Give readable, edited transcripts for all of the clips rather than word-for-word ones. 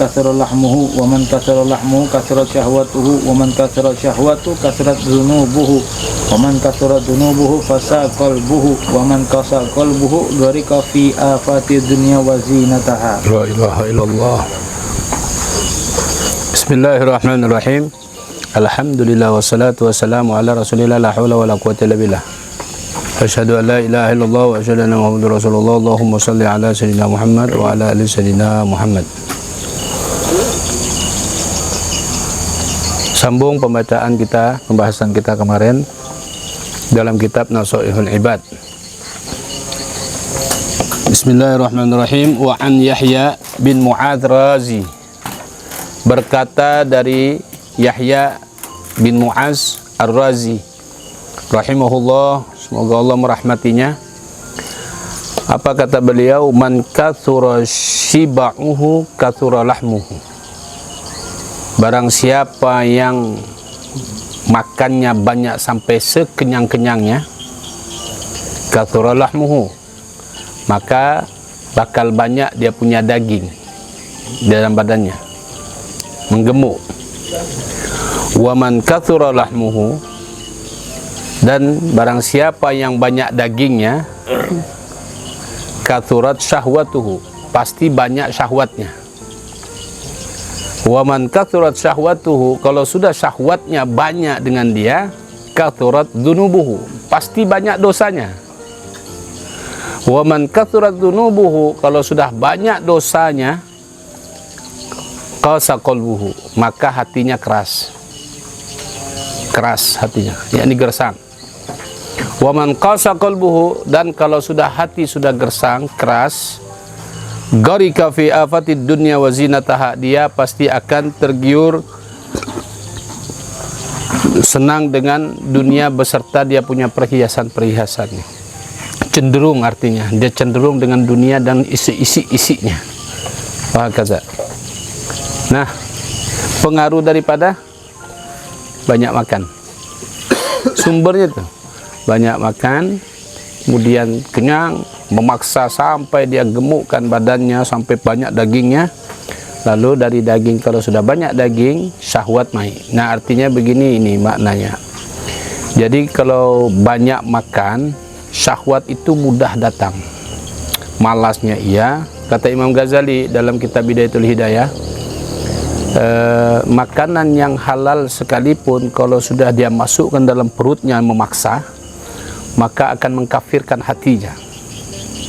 kasura lahmuhu, wa man kasura lahmuhu kasurat syahwatuhu, wa man kasura syahwatu kasurat dhunubuhu, wa man kasura dhunubuhu fasa qalbuhu, wa man kasa qalbuhu gharika fi afati dunya wa zinataha. La ilaha illallah. Bismillahirrahmanirrahim. Alhamdulillah wassalatu wassalamu ala rasulillah la hawla wa la quwwata illa billah. Asyhadu an la ilaha illallah wa asyhadu anna Muhammadar Rasulullah. Allahumma shalli ala sayyidina Muhammad wa ala ali sayyidina Muhammad. Sambung pembacaan kita, pembahasan kita kemarin dalam kitab Nasaihul Ibad. Bismillahirrahmanirrahim. Wa an Yahya bin Mu'adz Razi, berkata dari Yahya bin Mu'adz Ar-Razi rahimahullah, semoga Allah merahmatinya. Apa kata beliau? Man kathura shiba'uhu kathura lahmuhu. Barang siapa yang makannya banyak sampai sekenyang-kenyangnya, kathura lahmuhu, maka bakal banyak dia punya daging di dalam badannya, menggemuk. Wa man kathura lahmuhu, dan barang siapa yang banyak dagingnya, kathurat syahwatuhu, pasti banyak syahwatnya. Wa man kathurat syahwatuhu, kalau sudah syahwatnya banyak dengan dia, kathurat dzunubuhu, pasti banyak dosanya. Wa man kathurat dzunubuhu, kalau sudah banyak dosanya, qasa qalbuhu, maka hatinya keras hatinya, yakni gersang. Wa man qasa qalbuhu, dan kalau sudah hati sudah gersang, keras, gharika fi afatid dunya wa zinataha, dia pasti akan tergiur senang dengan dunia beserta dia punya perhiasan-perhiasannya. Cenderung, artinya dia cenderung dengan dunia dan isi-isinya. Wahakaza. Nah, pengaruh daripada banyak makan, sumbernya tuh banyak makan, kemudian kenyang, memaksa sampai dia gemukkan badannya sampai banyak dagingnya. Lalu dari daging, kalau sudah banyak daging, syahwat main. Nah, artinya begini, ini maknanya. Jadi kalau banyak makan, syahwat itu mudah datang. Malasnya iya. Kata Imam Ghazali dalam kitab Bidayatul Hidayah, makanan yang halal sekalipun kalau sudah dia masukkan dalam perutnya memaksa, maka akan mengkafirkan hatinya.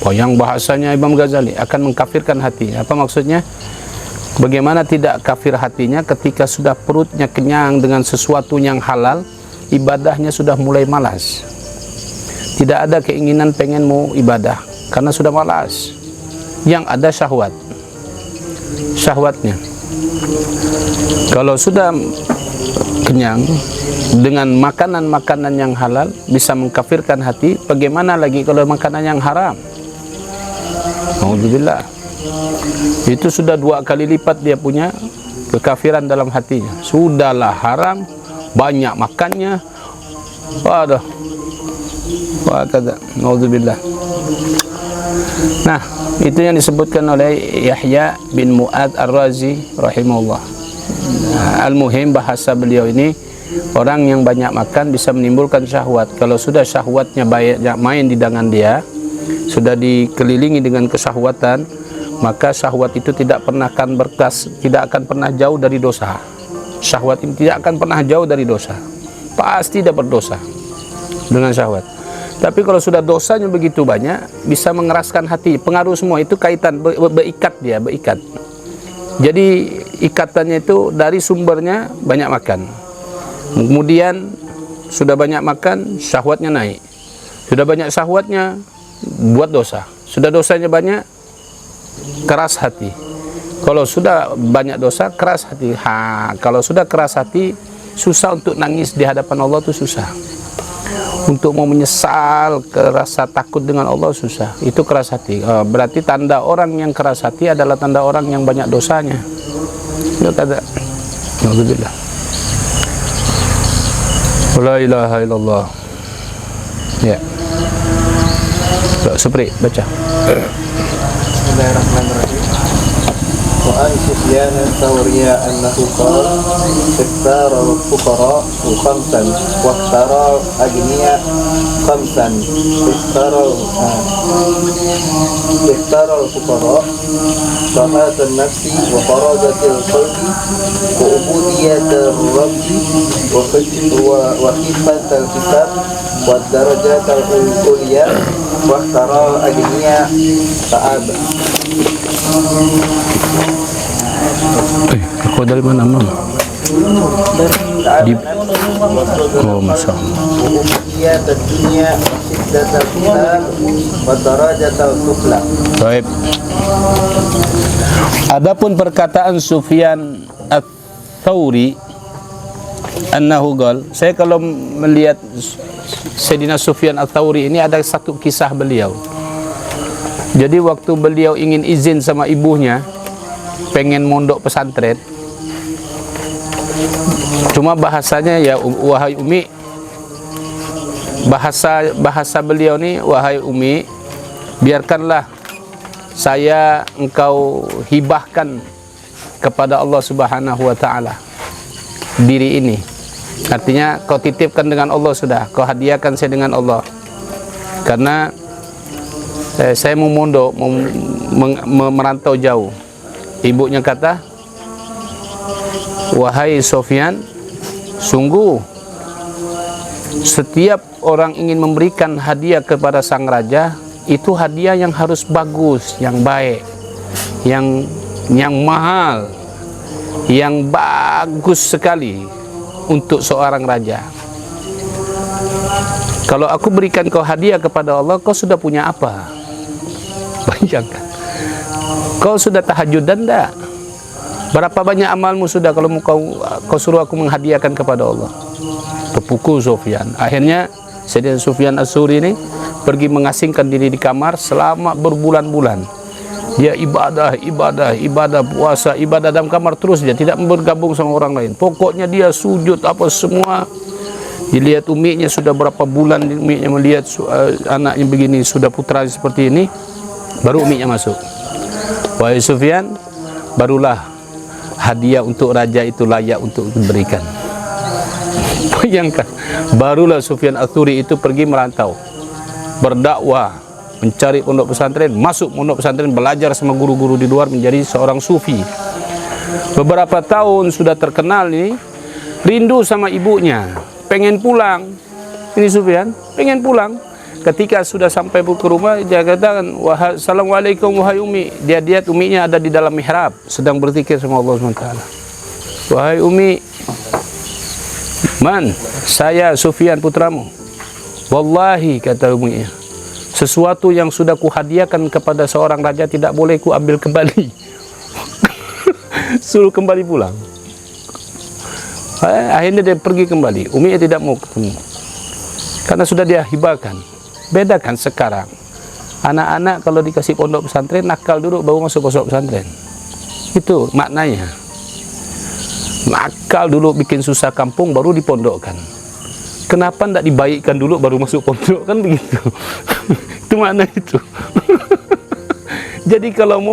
Yang bahasanya Imam Ghazali, akan mengkafirkan hatinya. Apa maksudnya? Bagaimana tidak kafir hatinya ketika sudah perutnya kenyang dengan sesuatu yang halal, ibadahnya sudah mulai malas. Tidak ada keinginan pengen mau ibadah karena sudah malas. Yang ada syahwatnya. Kalau sudah kenyang dengan makanan-makanan yang halal bisa mengkafirkan hati, bagaimana lagi kalau makanan yang haram? Alhamdulillah, itu sudah 2 kali lipat dia punya kekafiran dalam hatinya. Sudahlah haram, banyak makannya, waduh, wah kata, alhamdulillah. Nah, itu yang disebutkan oleh Yahya bin Mu'adz Ar-Razi rahimahullah. Al-muhim, bahasa beliau ini, orang yang banyak makan bisa menimbulkan syahwat. Kalau sudah syahwatnya banyak main di tangan dia, sudah dikelilingi dengan kesyahwatan, maka syahwat itu tidak akan pernah jauh dari dosa. Syahwat ini tidak akan pernah jauh dari dosa. Pasti dapat dosa dengan syahwat. Tapi kalau sudah dosanya begitu banyak, bisa mengeraskan hati. Pengaruh semua itu kaitan, berikat. Jadi ikatannya itu dari sumbernya banyak makan. Kemudian sudah banyak makan, syahwatnya naik. Sudah banyak syahwatnya, buat dosa. Sudah dosanya banyak, keras hati. Kalau sudah banyak dosa, keras hati. Kalau sudah keras hati, susah untuk nangis di hadapan Allah, itu susah. Untuk mau menyesal, rasa takut dengan Allah susah. Itu keras hati. Berarti tanda orang yang keras hati adalah tanda orang yang banyak dosanya. Itu kata. Alhamdulillah. La ilaha illallah. Ya. Supri baca. Bismillahirrahmanirrahim. Wa وعن سفيان الثوري أنه قال اختار الفقراء خمسا واختار الأغنياء خمسا اختار الفقراء طهارة النفس وفرادة القلب وعبودية الرب وخفة الحساب والدرجات العليا واختار الأغنياء فأبى. Kau dari mana, Mam? Di Oh, Masya Allah. وعبودية الدنيا وشدة الحساب والدرجة السفلى. Baik. Adapun perkataan Sufyan Ats-Tsauri annahu qala, saya kalau melihat Sayyidina Sufyan Ats-Tsauri ini ada satu kisah beliau. Jadi waktu beliau ingin izin sama ibunya pengen mondok pesantren, cuma bahasanya ya wahai Umi, bahasa beliau ni, wahai Umi, biarkanlah saya engkau hibahkan kepada Allah Subhanahu wa taala diri ini. Artinya kau titipkan dengan Allah sudah, kau hadiahkan saya dengan Allah. Karena saya mau mondok, merantau jauh. Ibunya kata, wahai Sufyan, sungguh setiap orang ingin memberikan hadiah kepada sang raja, itu hadiah yang harus bagus, yang baik, yang mahal, yang bagus sekali untuk seorang raja. Kalau aku berikan kau hadiah kepada Allah, kau sudah punya apa? Bayangkan, kau sudah tahajudan dah? Berapa banyak amalmu sudah kalau kau suruh aku menghadiahkan kepada Allah? Terpukul Sufyan. Akhirnya Sayyidina Sufyan Ats-Tsauri ini pergi mengasingkan diri di kamar selama berbulan-bulan. Dia ibadah, puasa, ibadah dalam kamar terus, dia tidak bergabung sama orang lain. Pokoknya dia sujud apa semua. Dilihat uminya sudah berapa bulan, uminya melihat anaknya begini, sudah putra seperti ini, baru uminya masuk. Wahai Sufyan, barulah hadiah untuk raja itu layak untuk diberikan. Bayangkan, barulah Sufyan Ats-Tsauri itu pergi merantau, berdakwah, mencari pondok pesantren, masuk pondok pesantren, belajar sama guru-guru di luar, menjadi seorang sufi. Beberapa tahun sudah terkenal ini, rindu sama ibunya, pengen pulang. Ini Sufyan pengen pulang. Ketika sudah sampai ke rumah, dia katakan, Assalamualaikum wahai Umi. Dia lihat uminya ada di dalam mihrab, sedang berzikir sama Allah SWT. Wahai Umi, man, saya Sufyan putramu. Wallahi, kata uminya, sesuatu yang sudah kuhadiahkan kepada seorang raja tidak boleh ku ambil kembali. Suruh kembali pulang. Akhirnya dia pergi kembali. Uminya tidak mau ketemu, karena sudah dia hibahkan. Bedakan sekarang, anak-anak kalau dikasih pondok pesantren, nakal dulu baru masuk pondok pesantren. Itu maknanya. Nakal dulu, bikin susah kampung, baru dipondokkan. Kenapa tidak dibaikkan dulu baru masuk pondok, kan begitu. Itu makna itu. Jadi kalau mau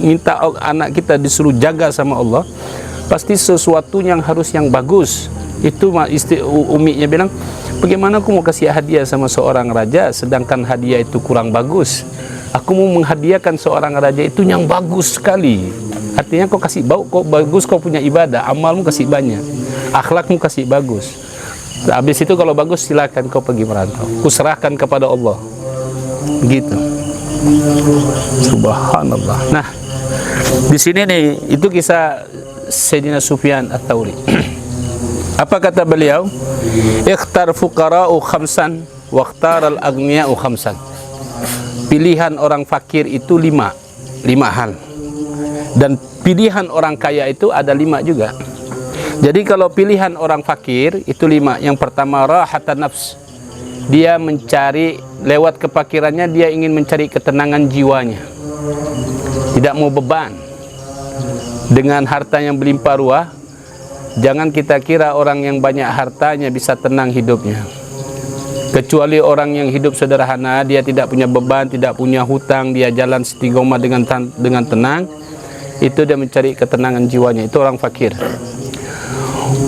minta anak kita disuruh jaga sama Allah, pasti sesuatu yang harus yang bagus. Itu uminya bilang, bagaimana aku mau kasih hadiah sama seorang raja sedangkan hadiah itu kurang bagus? Aku mau menghadiahkan seorang raja itu yang bagus sekali. Artinya kau kasih kau bagus, kau punya ibadah, amalmu kasih banyak, akhlakmu kasih bagus. Habis itu kalau bagus silakan kau pergi merantau, kuserahkan kepada Allah. Gitu. Subhanallah. Nah, di sini nih itu kisah Sayyidina Sufyan Ats-Tsauri. Apa kata beliau? Ikhtar fuqara'u khamsan wa ikhtaral aghniya'u khamsan. Pilihan orang fakir itu lima hal. Dan pilihan orang kaya itu ada 5 juga. Jadi kalau pilihan orang fakir itu 5. Yang pertama, rahatan nafs. Dia mencari, lewat kefakirannya dia ingin mencari ketenangan jiwanya. Tidak mau beban. Dengan harta yang berlimpah ruah, jangan kita kira orang yang banyak hartanya bisa tenang hidupnya. Kecuali orang yang hidup sederhana, dia tidak punya beban, tidak punya hutang, dia jalan istiqomah dengan tenang, itu dia mencari ketenangan jiwanya, itu orang fakir.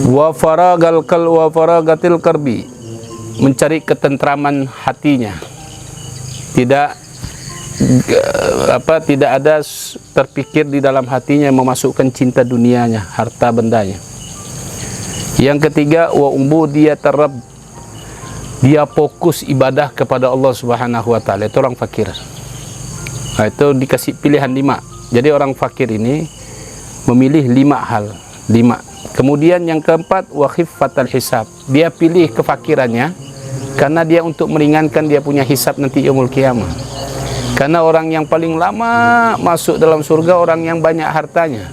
Wa faragatil karbi, mencari ketentraman hatinya. Tidak ada terpikir di dalam hatinya memasukkan cinta dunianya, harta bendanya. Yang ketiga, wa ubudiyatar rabb, dia fokus ibadah kepada Allah Subhanahu wa taala. Itu orang fakir. Nah, itu dikasih pilihan 5. Jadi orang fakir ini memilih 5 hal, 5. Kemudian yang keempat, wa khiffatal hisab, dia pilih kefakirannya karena dia untuk meringankan dia punya hisab nanti yaumul qiyamah. Karena orang yang paling lama masuk dalam surga orang yang banyak hartanya.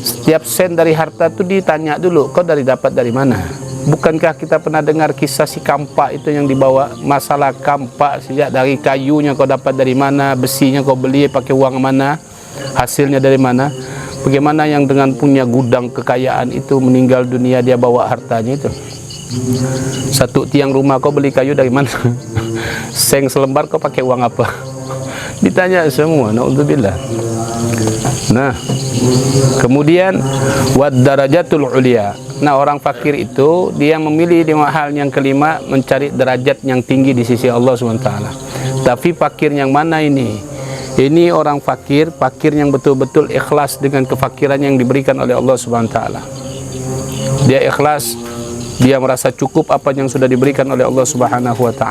Setiap sen dari harta itu ditanya dulu, kau dapat dari mana? Bukankah kita pernah dengar kisah si kampak itu yang dibawa, masalah kampak sejak dari kayunya kau dapat dari mana, besinya kau beli pakai uang mana, hasilnya dari mana? Bagaimana yang dengan punya gudang kekayaan itu meninggal dunia dia bawa hartanya itu? Satu tiang rumah kau beli kayu dari mana? Seng selembar kau pakai uang apa? Ditanya semua, naudzubillah. Nah, kemudian wad darajatul ulia. Nah, orang fakir itu dia memilih 5 hal. Yang kelima, mencari derajat yang tinggi di sisi Allah SWT. Tapi fakir yang mana ini? Ini orang fakir yang betul-betul ikhlas dengan kefakiran yang diberikan oleh Allah SWT. Dia ikhlas, dia merasa cukup apa yang sudah diberikan oleh Allah SWT.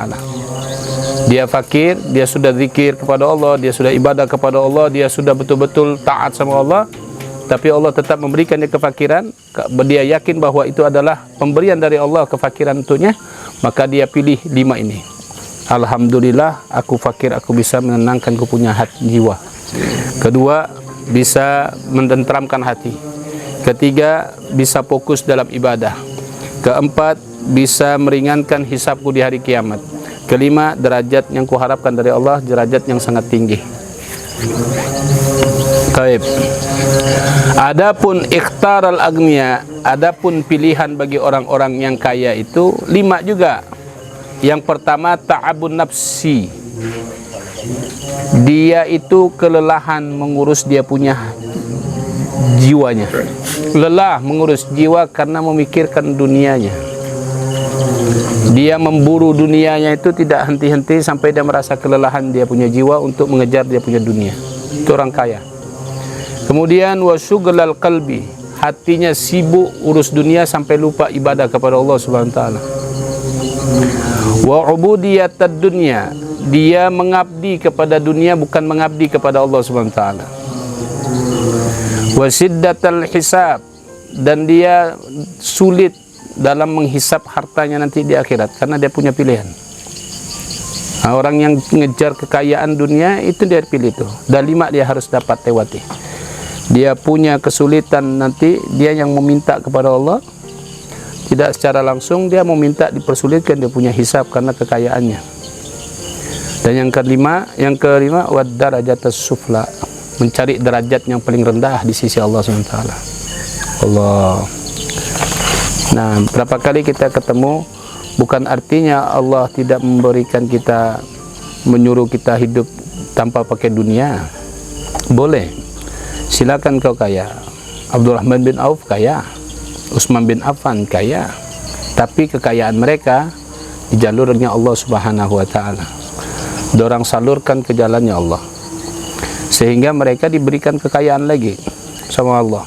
Dia fakir, dia sudah zikir kepada Allah, dia sudah ibadah kepada Allah, dia sudah betul-betul taat sama Allah, tapi Allah tetap memberikan dia kefakiran. Dia yakin bahwa itu adalah pemberian dari Allah, kefakiran untuknya, maka dia pilih 5 ini. Alhamdulillah, aku fakir, aku bisa menenangkan ku punya hati jiwa. Kedua, bisa mententeramkan hati. Ketiga, bisa fokus dalam ibadah. Keempat, bisa meringankan hisabku di hari kiamat. Kelima, derajat yang kuharapkan dari Allah, derajat yang sangat tinggi. Taib. Adapun ikhtaral agniya, adapun pilihan bagi orang-orang yang kaya itu 5 juga. Yang pertama, ta'abun nafsi. Dia itu kelelahan mengurus dia punya jiwanya. Lelah mengurus jiwa karena memikirkan dunianya. Dia memburu dunianya itu tidak henti-henti sampai dia merasa kelelahan dia punya jiwa untuk mengejar dia punya dunia. Itu orang kaya. Kemudian wasyughlal qalbi, hatinya sibuk urus dunia sampai lupa ibadah kepada Allah Subhanahu wa taala. Wa ubudiyatad dunya, dia mengabdi kepada dunia bukan mengabdi kepada Allah Subhanahu wa taala. Wa siddatal hisab, dan dia sulit dalam menghisap hartanya nanti di akhirat karena dia punya pilihan. Nah, orang yang mengejar kekayaan dunia itu dia pilih itu. Dan 5 dia harus dapat lewati. Dia punya kesulitan nanti, dia yang meminta kepada Allah, tidak secara langsung dia meminta dipersulitkan dia punya hisap karena kekayaannya. Dan yang kelima wad darajatus sufla, mencari derajat yang paling rendah di sisi Allah SWT. Allah. Nah, berapa kali kita ketemu, bukan artinya Allah tidak memberikan kita, menyuruh kita hidup tanpa pakai dunia. Boleh. Silakan kau kaya. Abdurrahman bin Auf kaya. Utsman bin Affan kaya. Tapi kekayaan mereka di jalurnya Allah Subhanahu wa taala. Dorang salurkan ke jalannya Allah. Sehingga mereka diberikan kekayaan lagi sama Allah.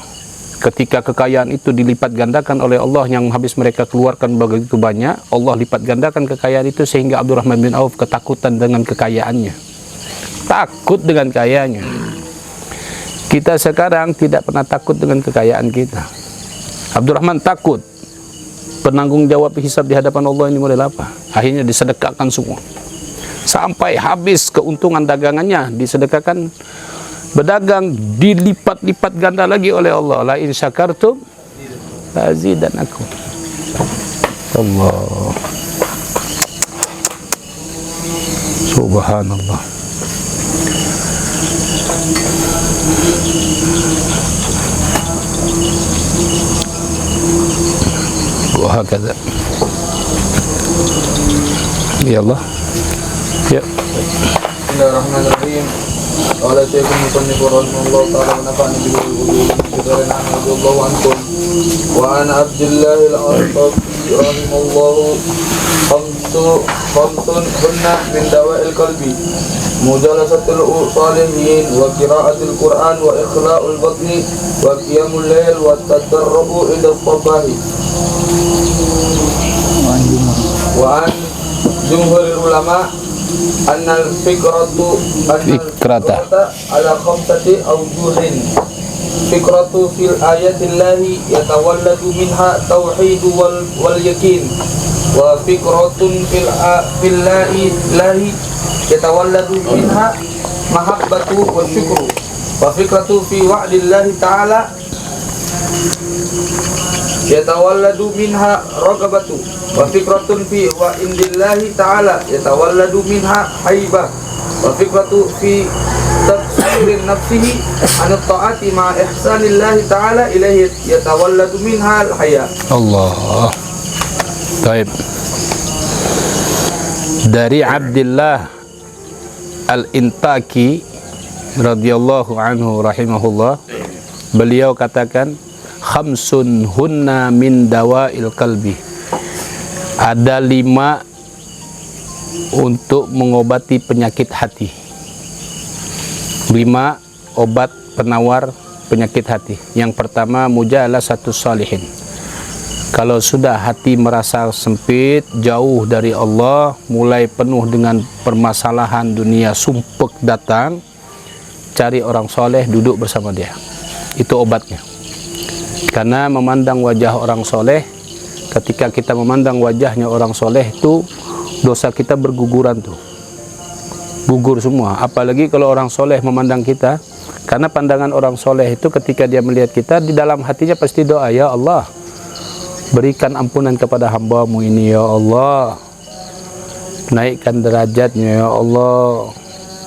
Ketika kekayaan itu dilipat gandakan oleh Allah yang habis mereka keluarkan begitu banyak, Allah lipat gandakan kekayaan itu sehingga Abdurrahman bin Auf ketakutan dengan kekayaannya. Takut dengan kekayaannya. Kita sekarang tidak pernah takut dengan kekayaan kita. Abdurrahman takut. Penanggung jawab hisab di hadapan Allah ini model apa? Akhirnya disedekahkan semua. Sampai habis keuntungan dagangannya disedekahkan. Berdagang dilipat-lipat ganda lagi oleh Allah. La in syakartum la azidannakum. Allah. Subhanallah. Wa hakadha. Ya Allah. Ya. Bismillahirrahmanirrahim. Qala Syekhul Musannif rahimahullah ta'ala wa nafa'ana bihi radhiyallahu anhu wa an Abdullah al-Arqafi rahimahullahu khamsun hunna min dawa'il qalbi mujalasatul salihin wa qira'atul Qur'an wa ikhla'ul batni wa qiyamul lail wa tadarrubu ila sabahi wa an jumhurul ulama annal fikrata ala khamsati awjuhin fikratu fil ayatillahi yatawalladu minha tauhidu wal yakin wa fikratun fillahi yatawalladu minha mahabbatu wa syukru wa fikratu fi wa'dillahi ta'ala yatawalladu minha ragabatu wa fikratun fi wa indillahi ta'ala yatawalladu minha haibah wa fikratu fi tafsirin nafsihi an ta'ati ma ihsanillahi ta'ala ilaihi yatawalladu minha al-haya. Allah. Baik. Dari Abdullah Al-Intaki radhiyallahu anhu rahimahullah, beliau katakan khamsun hunna min dawa'il qalbi. Ada 5 untuk mengobati penyakit hati. 5 obat penawar penyakit hati. Yang pertama, mujalasatus salihin. Kalau sudah hati merasa sempit, jauh dari Allah, mulai penuh dengan permasalahan dunia, sumpek datang, cari orang soleh, duduk bersama dia. Itu obatnya. Karena memandang wajah orang soleh, ketika kita memandang wajahnya orang soleh itu, dosa kita berguguran tuh, gugur semua. Apalagi kalau orang soleh memandang kita, karena pandangan orang soleh itu ketika dia melihat kita, di dalam hatinya pasti doa, ya Allah, berikan ampunan kepada hamba-Mu ini, ya Allah, naikkan derajatnya, ya Allah,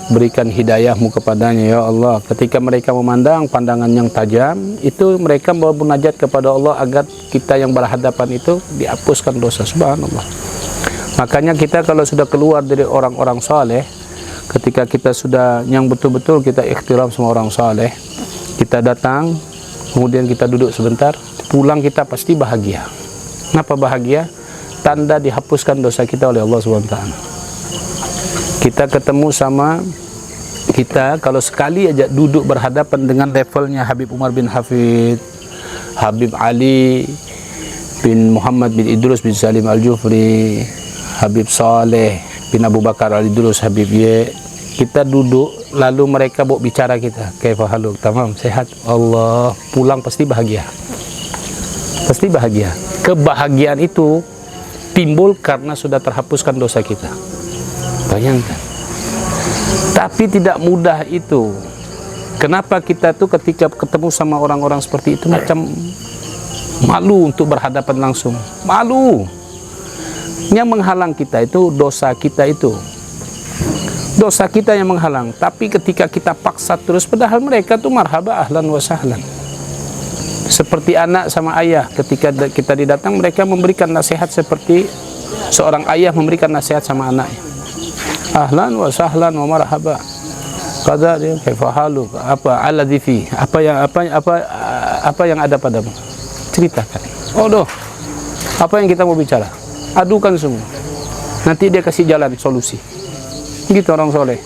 berikan hidayah-Mu kepadanya, ya Allah. Ketika mereka memandang pandangan yang tajam, itu mereka bermunajat kepada Allah agar kita yang berhadapan itu dihapuskan dosa. Subhanallah. Makanya kita kalau sudah keluar dari orang-orang saleh, ketika kita sudah yang betul-betul kita ikhtiram sama orang saleh, kita datang, kemudian kita duduk sebentar, pulang kita pasti bahagia. Kenapa bahagia? Tanda dihapuskan dosa kita oleh Allah SWT. Kita ketemu sama kita, kalau sekali aja duduk berhadapan dengan levelnya Habib Umar bin Hafid, Habib Ali bin Muhammad bin Idrus bin Salim Al-Jufri, Habib Saleh bin Abu Bakar Al-Idrus, Habib Ye, kita duduk, lalu mereka bawa bicara kita, kaifa haluk, tamam, sehat, Allah, pulang pasti bahagia. Pasti bahagia. Kebahagiaan itu timbul karena sudah terhapuskan dosa kita. Bayangkan. Tapi tidak mudah itu. Kenapa kita tuh ketika ketemu sama orang-orang seperti itu macam malu untuk berhadapan langsung. Malu. Yang menghalang kita itu dosa kita itu. Dosa kita yang menghalang. Tapi ketika kita paksa terus, padahal mereka tuh marhaba, ahlan wa sahlan. Seperti anak sama ayah, ketika kita didatang, mereka memberikan nasihat seperti seorang ayah memberikan nasihat sama anaknya. Ahlan wa sahlan wa marhaba. Qadar ya, kaifa haluk, apa alladzi fi, apa yang ada padamu. Ceritakan. Oh doh. Apa yang kita mau bicara? Adukan semua. Nanti dia kasih jalan solusi. Gitu orang soleh.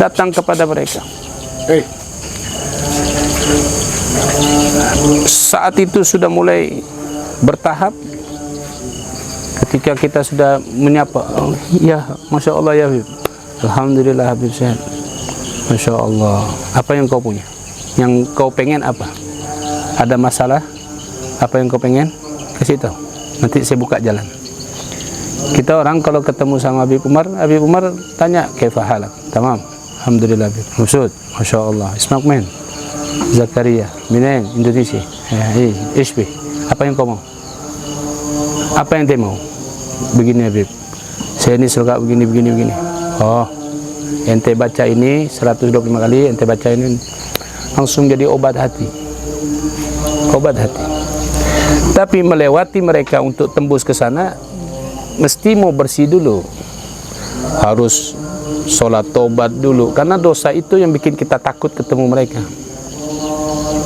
Datang kepada mereka. Saat itu sudah mulai bertahap. Ketika kita sudah menyapa, oh, ya, Masya Allah ya Habib, Alhamdulillah Habib sehat, Masya Allah. Apa yang kau punya? Yang kau pengen apa? Ada masalah? Apa yang kau pengen? Kasih tahu. Nanti saya buka jalan. Kita orang kalau ketemu sama Habib Umar tanya, kaifa halak? Tamam, Alhamdulillah Habib. Maksud, Masya Allah. Ismak men, Zakaria, Minain, Indonesia. Ishbi. Apa yang kau mau? Apa yang dia mau? Begini Habib, saya ini suka begini. Oh, ente baca ini 125 kali, ente baca ini, langsung jadi obat hati. Obat hati. Tapi melewati mereka untuk tembus ke sana, mesti mau bersih dulu, harus sholat tobat dulu, karena dosa itu yang bikin kita takut ketemu mereka.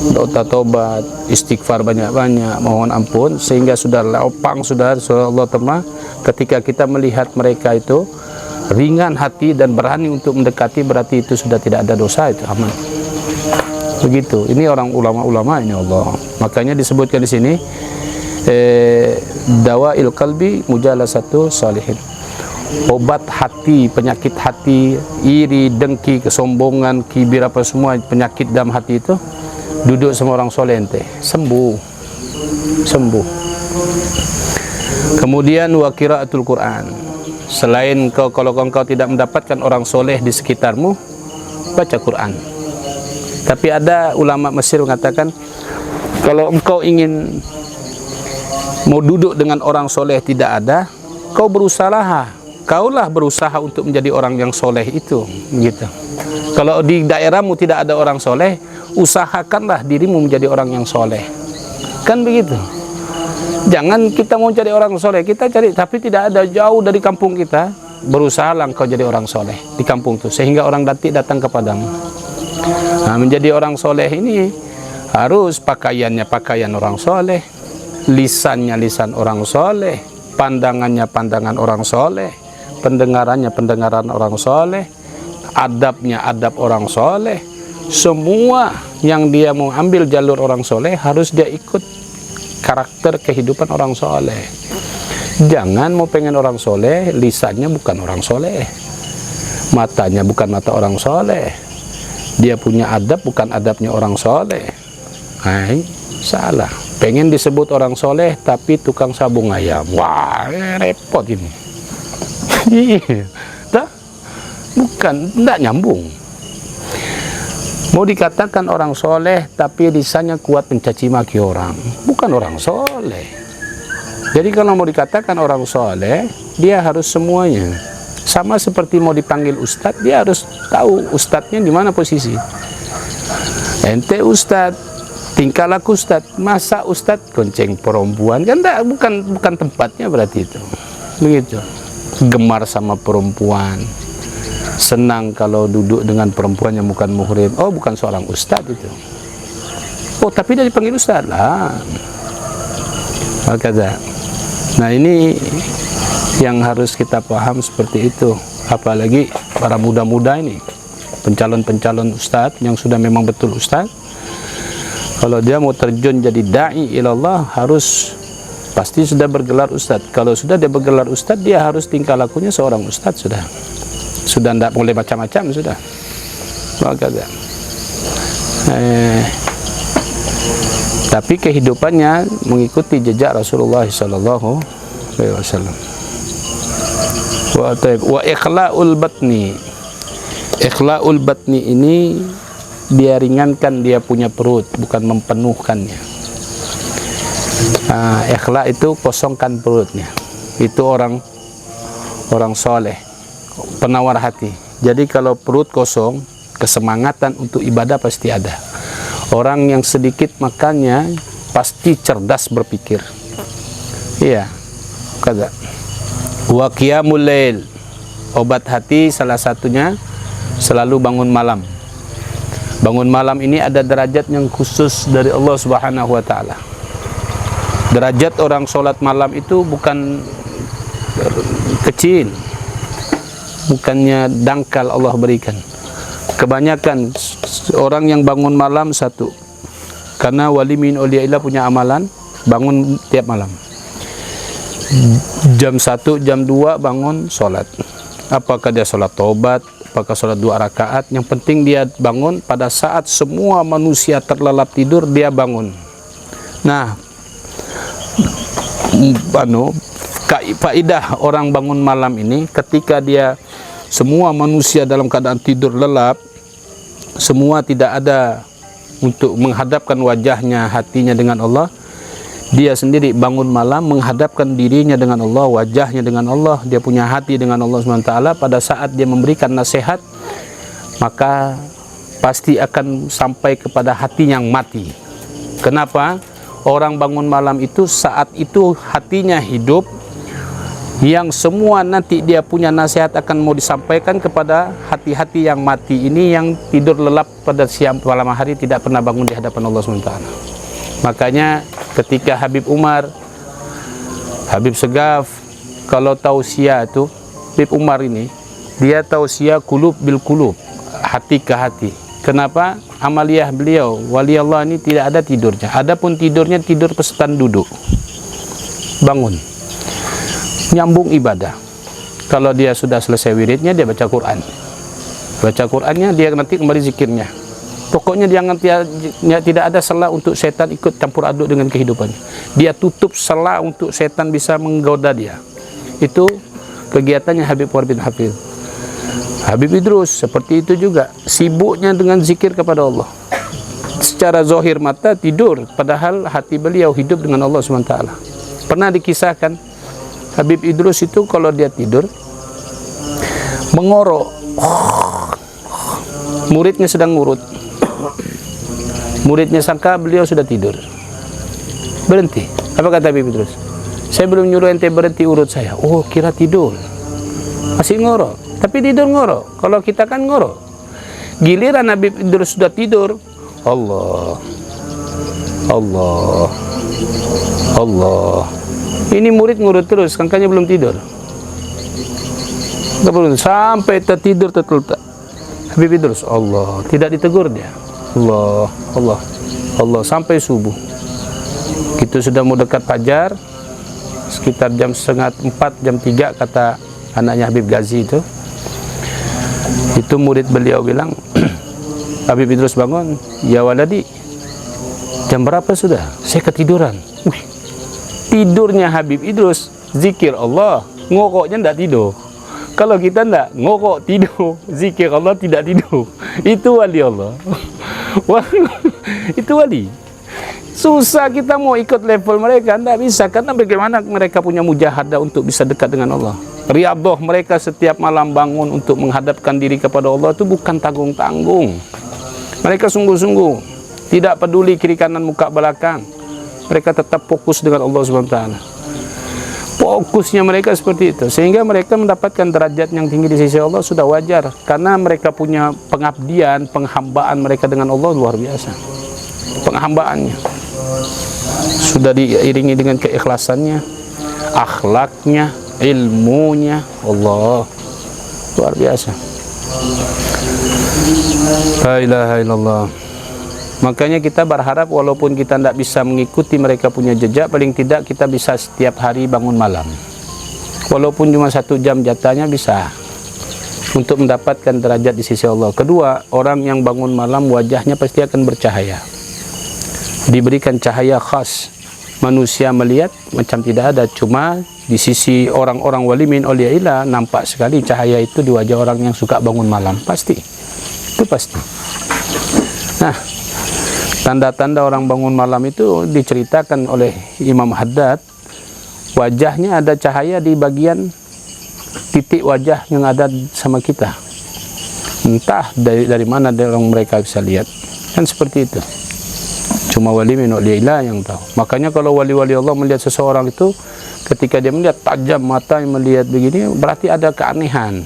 Doa tobat, istighfar banyak-banyak, mohon ampun, sehingga sudah lapang, sudah Allah Ta'ala, ketika kita melihat mereka itu ringan hati dan berani untuk mendekati, berarti itu sudah tidak ada dosa, itu aman. Begitu. Ini orang ulama-ulama ini Allah. Makanya disebutkan di sini dawail qalbi mujalasatu salihin. Obat hati, penyakit hati, iri, dengki, kesombongan, kibir, apa semua penyakit dalam hati itu, duduk sama orang soleh ente, sembuh. Kemudian wa qiraatul Quran. Selain kalau engkau tidak mendapatkan orang soleh di sekitarmu, baca Quran. Tapi ada ulama Mesir mengatakan, kalau engkau ingin mau duduk dengan orang soleh tidak ada, kau kaulah berusaha untuk menjadi orang yang soleh itu, gitu. Kalau di daerahmu tidak ada orang soleh, usahakanlah dirimu menjadi orang yang soleh, kan begitu. Jangan kita mau jadi orang soleh, kita cari tapi tidak ada, jauh dari kampung kita, berusahalah engkau jadi orang soleh di kampung itu, sehingga orang datang kepadamu. Nah, menjadi orang soleh ini harus pakaiannya pakaian orang soleh, lisannya lisan orang soleh, pandangannya pandangan orang soleh, pendengarannya pendengaran orang soleh, adabnya adab orang soleh. Semua yang dia mau ambil jalur orang soleh harus dia ikut karakter kehidupan orang soleh. Jangan mau pengen orang soleh, lisannya bukan orang soleh, matanya bukan mata orang soleh, dia punya adab bukan adabnya orang soleh. Hai, salah. Pengen disebut orang soleh tapi tukang sabung ayam, wah repot ini. Bukan, tidak nyambung. Mau dikatakan orang soleh tapi lisannya kuat mencaci maki orang, bukan orang soleh. Jadi kalau mau dikatakan orang soleh, dia harus semuanya. Sama seperti mau dipanggil ustadz, dia harus tahu ustadznya di mana posisi. Ente ustadz, tingkah laku ustadz, masa ustadz gonceng perempuan, kan enggak, bukan tempatnya berarti itu. Begitu. Gemar sama perempuan, senang kalau duduk dengan perempuan yang bukan muhrim, oh bukan seorang ustadz itu. Oh tapi dia dipanggil ustadz lah. Makanya, nah ini yang harus kita paham seperti itu. Apalagi para muda-muda ini, pencalon-pencalon ustadz yang sudah memang betul ustadz, kalau dia mau terjun jadi da'i ilallah harus pasti sudah bergelar ustadz. Kalau sudah dia bergelar ustadz, dia harus tingkah lakunya seorang ustadz sudah tidak boleh macam-macam sudah. Makanya tapi kehidupannya mengikuti jejak Rasulullah sallallahu alaihi wasallam. Wa ikhla'ul batni. Ikhla'ul batni ini dia ringankan dia punya perut, bukan mempenuhkannya. Ikhla' itu kosongkan perutnya. Itu orang soleh, penawar hati. Jadi kalau perut kosong, kesemangatan untuk ibadah pasti ada. Orang yang sedikit makannya pasti cerdas berpikir. Iya, kata. Wa qiyamul lail. Obat hati salah satunya selalu bangun malam. Bangun malam ini ada derajat yang khusus dari Allah Subhanahu wa taala. Derajat orang sholat malam itu bukan kecil, bukannya dangkal Allah berikan. Kebanyakan orang yang bangun malam satu, karena wali min awliyaillah punya amalan bangun tiap malam. Jam 1, jam 2 bangun sholat. Apakah dia sholat tobat, apakah sholat 2 rakaat, yang penting dia bangun pada saat semua manusia terlelap tidur, dia bangun. Nah, faidah orang bangun malam ini, ketika dia semua manusia dalam keadaan tidur lelap, semua tidak ada untuk menghadapkan wajahnya, hatinya dengan Allah, dia sendiri bangun malam menghadapkan dirinya dengan Allah, wajahnya dengan Allah, dia punya hati dengan Allah SWT. Pada saat dia memberikan nasihat, maka pasti akan sampai kepada hati yang mati. Kenapa? Orang bangun malam itu saat itu hatinya hidup, yang semua nanti dia punya nasihat akan mau disampaikan kepada hati-hati yang mati ini, yang tidur lelap pada siang malam hari, tidak pernah bangun di hadapan Allah SWT. Makanya ketika Habib Umar, Habib Segaf, kalau tausiah itu, Habib Umar ini, dia tausiah kulub bil kulub, hati ke hati. Kenapa? Amaliyah beliau, wali Allah ini tidak ada tidurnya. Adapun tidurnya, tidur pesetan duduk, bangun, nyambung ibadah. Kalau dia sudah selesai wiridnya, dia baca Quran. Baca Qurannya, dia nanti kembali zikirnya. Pokoknya dia tidak ada celah untuk setan ikut campur aduk dengan kehidupannya. Dia tutup celah untuk setan bisa menggoda dia. Itu kegiatannya Habib Umar bin Hafidh. Habib Idrus seperti itu juga, sibuknya dengan zikir kepada Allah. Secara zahir mata tidur, padahal hati beliau hidup dengan Allah SWT. Pernah dikisahkan, Habib Idrus itu kalau dia tidur mengorok, muridnya sedang ngurut, muridnya sangka beliau sudah tidur, berhenti. Apa kata Habib Idrus? Saya belum nyuruh ente berhenti urut saya. Oh, kira tidur, masih ngorok, tapi tidur ngorok. Kalau kita kan ngorok. Giliran Habib Idrus sudah tidur, Allah, Allah, Allah. Ini murid ngurut terus, kangkanya belum tidur. Sampai tertidur terletak. Habib Idrus, Allah, tidak ditegur dia. Allah, Allah, Allah, sampai subuh. Itu sudah mau dekat fajar, sekitar jam 3:30, jam 3 kata anaknya Habib Ghazi itu. Itu murid beliau bilang, Habib Idrus bangun, ya waladi, jam berapa sudah? Saya ketiduran. Tidurnya Habib Idrus zikir Allah, ngokoknya tidak tidur. Kalau kita tidak ngokok tidur, zikir Allah tidak tidur. Itu wali Allah. Itu wali. Susah kita mau ikut level mereka, tidak bisa. Karena bagaimana mereka punya mujahadah untuk bisa dekat dengan Allah. Riyadhah mereka setiap malam bangun untuk menghadapkan diri kepada Allah itu bukan tanggung-tanggung. Mereka sungguh-sungguh, tidak peduli kiri kanan muka belakang. Mereka tetap fokus dengan Allah SWT. Fokusnya mereka seperti itu, sehingga mereka mendapatkan derajat yang tinggi di sisi Allah sudah wajar, karena mereka punya pengabdian, penghambaan mereka dengan Allah luar biasa. Penghambaannya sudah diiringi dengan keikhlasannya, akhlaknya, ilmunya, Allah luar biasa. La ilaha illallah. Makanya kita berharap walaupun kita tidak bisa mengikuti mereka punya jejak, paling tidak kita bisa setiap hari bangun malam. Walaupun cuma 1 jam jatahnya bisa, untuk mendapatkan derajat di sisi Allah. Kedua, orang yang bangun malam wajahnya pasti akan bercahaya. Diberikan cahaya khas. Manusia melihat macam tidak ada, cuma di sisi orang-orang wali min auliyaillah nampak sekali cahaya itu di wajah orang yang suka bangun malam. Pasti. Itu pasti. Nah, tanda-tanda orang bangun malam itu diceritakan oleh Imam Haddad. Wajahnya ada cahaya di bagian titik wajah yang ada sama kita. Entah dari mana orang mereka bisa lihat. Kan seperti itu. Cuma wali min auliyaillah yang tahu. Makanya kalau wali-wali Allah melihat seseorang itu, ketika dia melihat tajam mata yang melihat begini, berarti ada keanehan.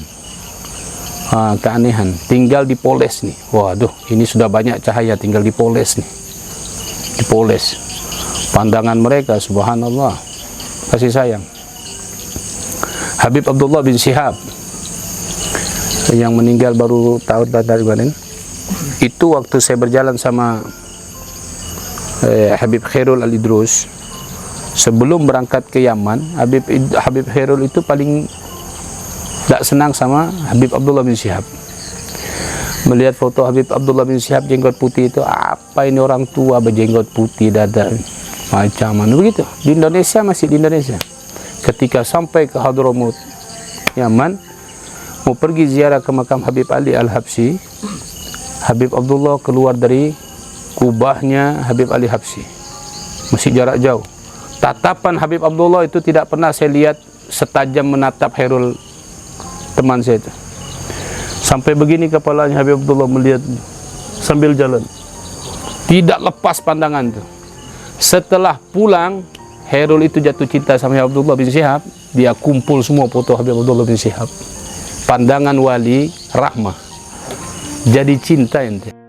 Keanehan, tinggal dipoles nih. Waduh, ini sudah banyak cahaya, tinggal dipoles nih. Dipoles. Pandangan mereka, subhanallah, kasih sayang. Habib Abdullah bin Syihab yang meninggal baru tahun kemarin, itu waktu saya berjalan sama Habib Khairul Al-Idrus sebelum berangkat ke Yaman. Habib Khairul itu paling tidak senang sama Habib Abdullah bin Syihab. Melihat foto Habib Abdullah bin Syihab jenggot putih itu, apa ini orang tua berjenggot putih dada macam mana begitu. Di Indonesia, masih di Indonesia. Ketika sampai ke Hadramut Yaman, mau pergi ziarah ke makam Habib Ali Al-Habsyi, Habib Abdullah keluar dari kubahnya Habib Ali Habsyi, masih jarak jauh. Tatapan Habib Abdullah itu tidak pernah saya lihat setajam menatap Khairul, teman saya itu. Sampai begini kepalanya Habib Abdullah melihat sambil jalan, tidak lepas pandangan itu. Setelah pulang, Khairul itu jatuh cinta sama Abdullah bin Syihab. dia kumpul semua foto Habib Abdullah bin Syihab. Pandangan wali rahmah, jadi cinta ente.